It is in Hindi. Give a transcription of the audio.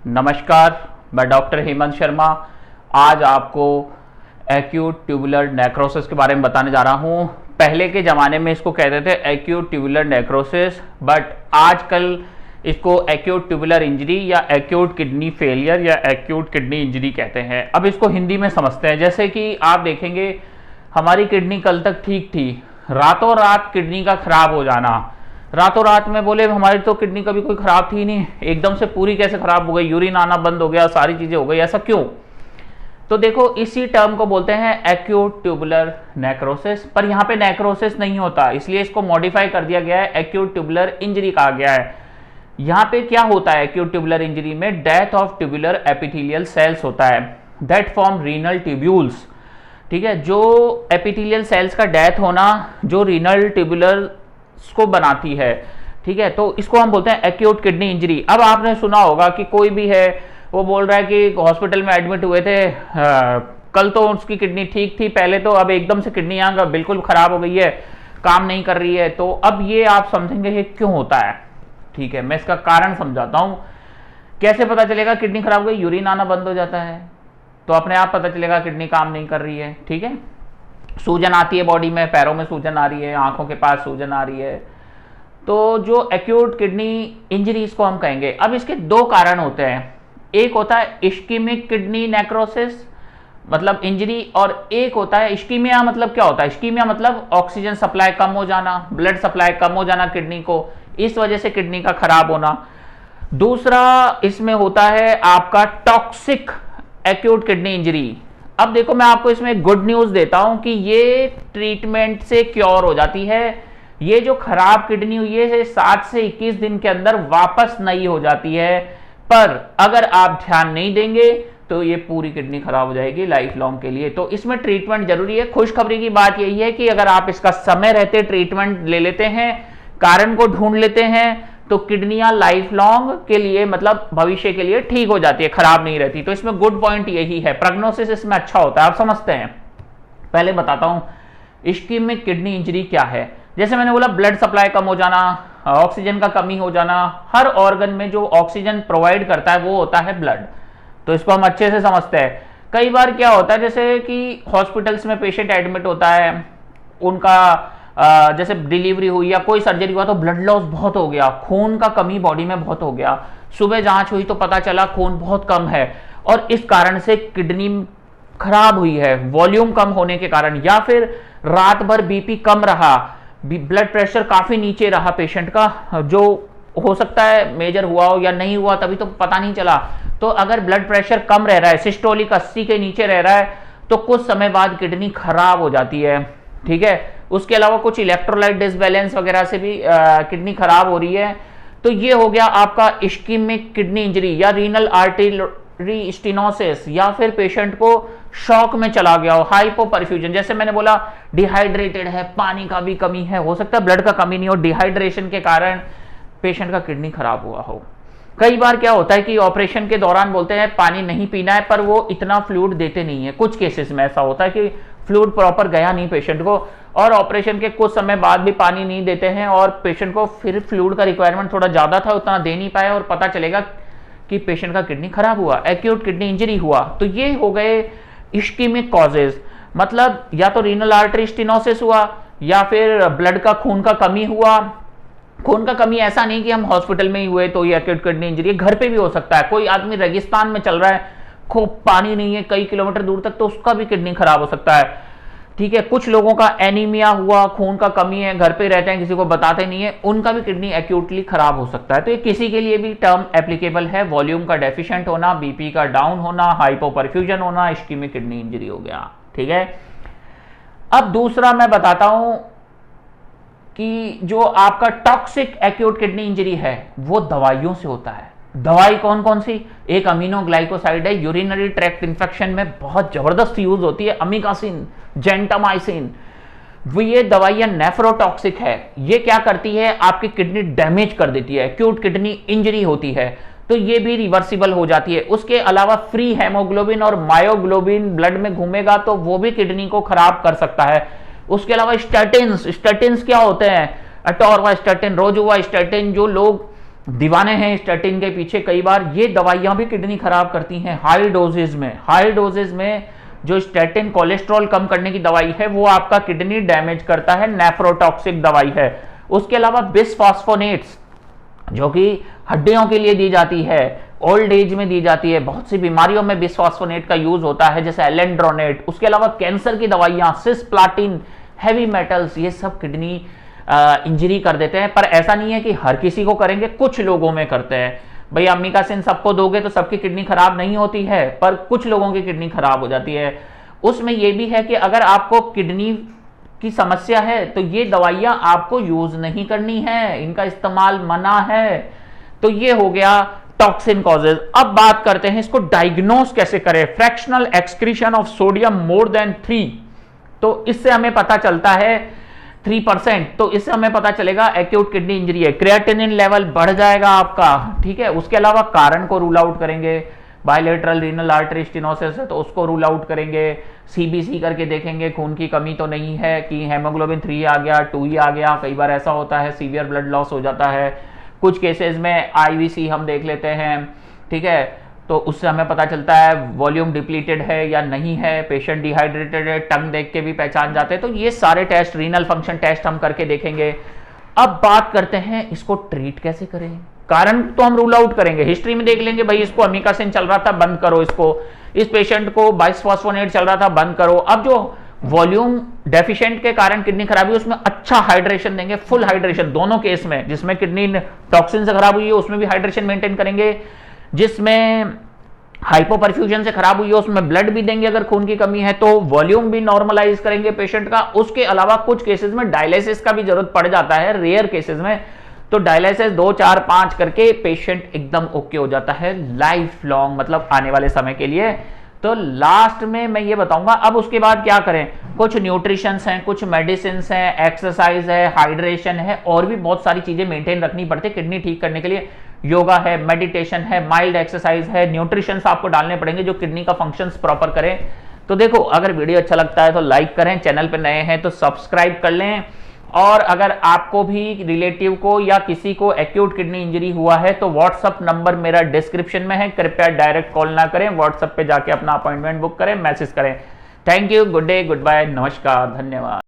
नमस्कार, मैं डॉक्टर हेमंत शर्मा। आज आपको एक्यूट ट्यूबुलर नेक्रोसिस के बारे में बताने जा रहा हूँ। पहले के ज़माने में इसको कहते थे एक्यूट ट्यूबुलर नेक्रोसिस, बट आजकल इसको एक्यूट ट्यूबुलर इंजरी या एक्यूट किडनी फेलियर या एक्यूट किडनी इंजरी कहते हैं। अब इसको हिंदी में समझते हैं। जैसे कि आप देखेंगे, हमारी किडनी कल तक ठीक थी, रातों रात किडनी का खराब हो जाना। रातों रात में बोले हमारी तो किडनी कभी कोई खराब थी नहीं, एकदम से पूरी कैसे खराब हो गई, यूरिन आना बंद हो गया, सारी चीजें हो गई, ऐसा क्यों? तो देखो, इसी टर्म को बोलते हैं एक्यूट ट्यूबुलर नेक्रोसिस। पर यहाँ पे नेक्रोसिस नहीं होता, इसलिए इसको मॉडिफाई कर दिया गया है, एक्यूट ट्यूबुलर इंजरी कहा गया है। यहाँ पे क्या होता है एक्यूट ट्यूबुलर इंजरी में? Death of tubular epithelial cells होता है दैट फॉर्म रीनल ट्यूब्यूल्स। ठीक है, जो एपिथेलियल सेल्स का डेथ होना जो रीनल ट्यूबुलर को बनाती है। ठीक है, तो इसको हम बोलते हैं एक्यूट किडनी इंजरी। अब आपने सुना होगा कि कोई भी है, वो बोल रहा है कि हॉस्पिटल में एडमिट हुए थे, कल तो उसकी किडनी ठीक थी पहले, तो अब एकदम से किडनी यहाँ बिल्कुल खराब हो गई है, काम नहीं कर रही है। तो अब ये आप समझेंगे ये क्यों होता है। ठीक है, मैं इसका कारण समझाता हूँ। कैसे पता चलेगा किडनी खराब हो गई? यूरिन आना बंद हो जाता है तो अपने आप पता चलेगा किडनी काम नहीं कर रही है। ठीक है, सूजन आती है बॉडी में, पैरों में सूजन आ रही है, आंखों के पास सूजन आ रही है, तो जो एक्यूट किडनी इंजरी इसको हम कहेंगे। अब इसके दो कारण होते हैं, एक होता है इश्कीमिक किडनी नेक्रोसिस मतलब इंजरी, और एक होता है इश्कीमिया। मतलब क्या होता है इश्कीमिया? मतलब ऑक्सीजन सप्लाई कम हो जाना, ब्लड सप्लाई कम हो जाना किडनी को, इस वजह से किडनी का खराब होना। दूसरा इसमें होता है आपका टॉक्सिक एक्यूट किडनी इंजरी। अब देखो, मैं आपको इसमें गुड न्यूज देता हूं कि ये ट्रीटमेंट से क्योर हो जाती है। ये जो खराब किडनी हुई है 7 से 21 दिन के अंदर वापस नई हो जाती है, पर अगर आप ध्यान नहीं देंगे तो ये पूरी किडनी खराब हो जाएगी लाइफ लॉन्ग के लिए। तो इसमें ट्रीटमेंट जरूरी है। खुशखबरी की बात यही है कि अगर आप इसका समय रहते ट्रीटमेंट ले लेते हैं, कारण को ढूंढ लेते हैं, तो किडनियां लाइफ लॉन्ग के लिए मतलब भविष्य के लिए ठीक हो जाती है, खराब नहीं रहती। तो इसमें गुड पॉइंट यही है, प्रोग्नोसिस इसमें अच्छा होता है। आप समझते हैं। पहले बताता हूं इश्कीमिक किडनी इंजरी क्या है। जैसे मैंने बोला, ब्लड सप्लाई कम हो जाना, ऑक्सीजन का कमी हो जाना। हर ऑर्गन में जो ऑक्सीजन प्रोवाइड करता है वो होता है ब्लड, तो इसको हम अच्छे से समझते हैं। कई बार क्या होता है, जैसे कि हॉस्पिटल्स में पेशेंट एडमिट होता है, उनका जैसे डिलीवरी हुई या कोई सर्जरी हुआ तो ब्लड लॉस बहुत हो गया, खून का कमी बॉडी में बहुत हो गया। सुबह जांच हुई तो पता चला खून बहुत कम है, और इस कारण से किडनी खराब हुई है वॉल्यूम कम होने के कारण, या फिर रात भर बीपी कम रहा, ब्लड प्रेशर काफी नीचे रहा पेशेंट का, जो हो सकता है मेजर हुआ हो या नहीं हुआ, तभी तो पता नहीं चला। तो अगर ब्लड प्रेशर कम रह रहा है, सिस्टोलिक 80 के नीचे रह रहा है, तो कुछ समय बाद किडनी खराब हो जाती है। ठीक है, उसके अलावा कुछ इलेक्ट्रोलाइट डिसबैलेंस वगैरह से भी किडनी खराब हो रही है। तो ये हो गया आपका इश्कीमिक किडनी इंजरी या रीनल आर्टरी स्टेनोसिस, या फिर पेशेंट को शॉक में चला गया हो, हाइपोपरफ्यूजन। जैसे मैंने बोला, डिहाइड्रेटेड है, पानी का भी कमी है, हो सकता है ब्लड का कमी नहीं हो, डिहाइड्रेशन के कारण पेशेंट का किडनी खराब हुआ हो। कई बार क्या होता है कि ऑपरेशन के दौरान बोलते हैं पानी नहीं पीना है, पर वो इतना फ्लूइड देते नहीं है। कुछ केसेस में ऐसा होता है कि फ्लूइड प्रॉपर गया नहीं पेशेंट को, और ऑपरेशन के कुछ समय बाद भी पानी नहीं देते हैं, और पेशेंट को फिर फ्लूइड का रिक्वायरमेंट थोड़ा ज्यादा था, उतना दे नहीं पाए, और पता चलेगा कि पेशेंट का किडनी खराब हुआ, एक्यूट किडनी इंजरी हुआ। तो ये हो गए इश्कीमिक कॉजेज, मतलब या तो रीनल आर्टरी स्टेनोसिस हुआ, या फिर ब्लड का खून का कमी हुआ। खून का कमी ऐसा नहीं कि हम हॉस्पिटल में ही हुए तो ये एक्यूट किडनी इंजरी, घर पे भी हो सकता है। कोई आदमी रेगिस्तान में चल रहा है, खूब पानी नहीं है कई किलोमीटर दूर तक, तो उसका भी किडनी खराब हो सकता है। ठीक है, कुछ लोगों का एनीमिया हुआ, खून का कमी है, घर पे रहते हैं, किसी को बताते नहीं है, उनका भी किडनी एक्यूटली खराब हो सकता है। तो ये किसी के लिए भी टर्म एप्लीकेबल है। वॉल्यूम का डेफिशिएंट होना, बीपी का डाउन होना, हाइपोपरफ्यूजन होना, इश्कीमिक किडनी इंजरी हो गया। ठीक है, अब दूसरा मैं बताता हूं कि जो आपका टॉक्सिक एक्यूट किडनी इंजरी है वो दवाइयों से होता है। दवाई कौन कौन सी? एक अमीनो ग्लाइकोसाइड है, यूरिनरी ट्रैक्ट इंफेक्शन में बहुत जबरदस्त यूज होती है, अमीकासिन, जेंटामाइसिन। वो ये दवाइयां नेफ्रोटॉक्सिक है। ये क्या करती है? आपकी किडनी डैमेज कर देती है, एक्यूट किडनी इंजरी होती है, तो ये भी रिवर्सिबल हो जाती है। उसके अलावा फ्री हेमोग्लोबिन और मायोग्लोबिन ब्लड में घूमेगा तो वो भी किडनी को खराब कर सकता है। उसके अलावा स्टैटिन्स क्या होते हैं? अटोरवास्टैटिन, रोजुवास्टैटिन, जो लोग दीवाने हैं स्टैटिन के पीछे। कई बार ये दवाइयां भी किडनी खराब करती हैं हाई डोजेज में जो स्टैटिन कोलेस्ट्रॉल कम करने की दवाई है वो आपका किडनी डैमेज करता है, नेफ्रोटॉक्सिक दवाई है। उसके अलावा बिसफॉस्फोनेट्स जो कि हड्डियों के लिए दी जाती है, ओल्ड एज में दी जाती है, बहुत सी बीमारियों में बिसफॉस्फोनेट का यूज होता है जैसे एलेंड्रोनेट। उसके अलावा कैंसर की दवाइयां, सिस्प्लाटिन, हैवी मेटल्स, ये सब किडनी इंजरी कर देते हैं। पर ऐसा नहीं है कि हर किसी को करेंगे, कुछ लोगों में करते हैं। भाई अमीकासिन सबको दोगे तो सबकी किडनी खराब नहीं होती है, पर कुछ लोगों की किडनी खराब हो जाती है। उसमें यह भी है कि अगर आपको किडनी की समस्या है तो ये दवाइयां आपको यूज नहीं करनी है, इनका इस्तेमाल मना है। तो ये हो गया टॉक्सिन कॉजेज। अब बात करते हैं इसको डायग्नोस कैसे करें। Fractional excretion of sodium more than 3, तो इससे हमें पता चलता है 3%, तो इससे हमें पता चलेगा एक्यूट किडनी इंजरी है। क्रिएटिनिन लेवल बढ़ जाएगा आपका, ठीक है। उसके अलावा कारण को रूल आउट करेंगे, बायलेटरल रीनल आर्टरी स्टेनोसिस है तो उसको रूल आउट करेंगे। सीबीसी करके देखेंगे खून की कमी तो नहीं है, कि हेमोग्लोबिन 3 आ गया, 2 ही आ गया। कई बार ऐसा होता है सीवियर ब्लड लॉस हो जाता है। कुछ केसेस में आईवीसी हम देख लेते हैं, ठीक है, तो उससे हमें पता चलता है वॉल्यूम डिप्लीटेड है या नहीं है, पेशेंट डिहाइड्रेटेड है, टंग देख के भी पहचान जाते हैं। तो ये सारे टेस्ट, रीनल फंक्शन टेस्ट हम करके देखेंगे। अब बात करते हैं इसको ट्रीट कैसे करें। कारण तो हम रूल आउट करेंगे, हिस्ट्री में देख लेंगे, भाई इसको अमीकासिन चल रहा था बंद करो, इसको इस पेशेंट को बाइसफॉस्फोनेट चल रहा था बंद करो। अब जो वॉल्यूम डेफिशिएंट के कारण किडनी खराब हुई उसमें अच्छा हाइड्रेशन देंगे, फुल हाइड्रेशन दोनों केस में। जिसमें किडनी टॉक्सिन से खराब हुई है उसमें भी हाइड्रेशन मेंटेन करेंगे, जिसमें हाइपोपरफ्यूजन से खराब हुई है उसमें ब्लड भी देंगे अगर खून की कमी है, तो वॉल्यूम भी नॉर्मलाइज करेंगे पेशेंट का। उसके अलावा कुछ केसेस में डायलिसिस का भी जरूरत पड़ जाता है, रेयर केसेस में, तो डायलिसिस 2, 4, 5 करके पेशेंट एकदम ओके हो जाता है लाइफ लॉन्ग, मतलब आने वाले समय के लिए। तो लास्ट में मैं ये बताऊंगा अब उसके बाद क्या करें। कुछ न्यूट्रिशंस हैं, कुछ मेडिसिन हैं, एक्सरसाइज है, हाइड्रेशन है, और भी बहुत सारी चीजें मेंटेन रखनी पड़ती है किडनी ठीक करने के लिए। योगा है, मेडिटेशन है, माइल्ड एक्सरसाइज है, न्यूट्रिशंस आपको डालने पड़ेंगे जो किडनी का फंक्शंस प्रॉपर करें। तो देखो, अगर वीडियो अच्छा लगता है तो लाइक करें, चैनल पे नए हैं तो सब्सक्राइब कर लें। और अगर आपको भी रिलेटिव को या किसी को एक्यूट किडनी इंजरी हुआ है तो व्हाट्सएप नंबर मेरा डिस्क्रिप्शन में है, कृपया डायरेक्ट कॉल ना करें, व्हाट्सएप पे जाके अपना अपॉइंटमेंट बुक करें, मैसेज करें। Thank you, good day, good bye, नमस्कार, धन्यवाद।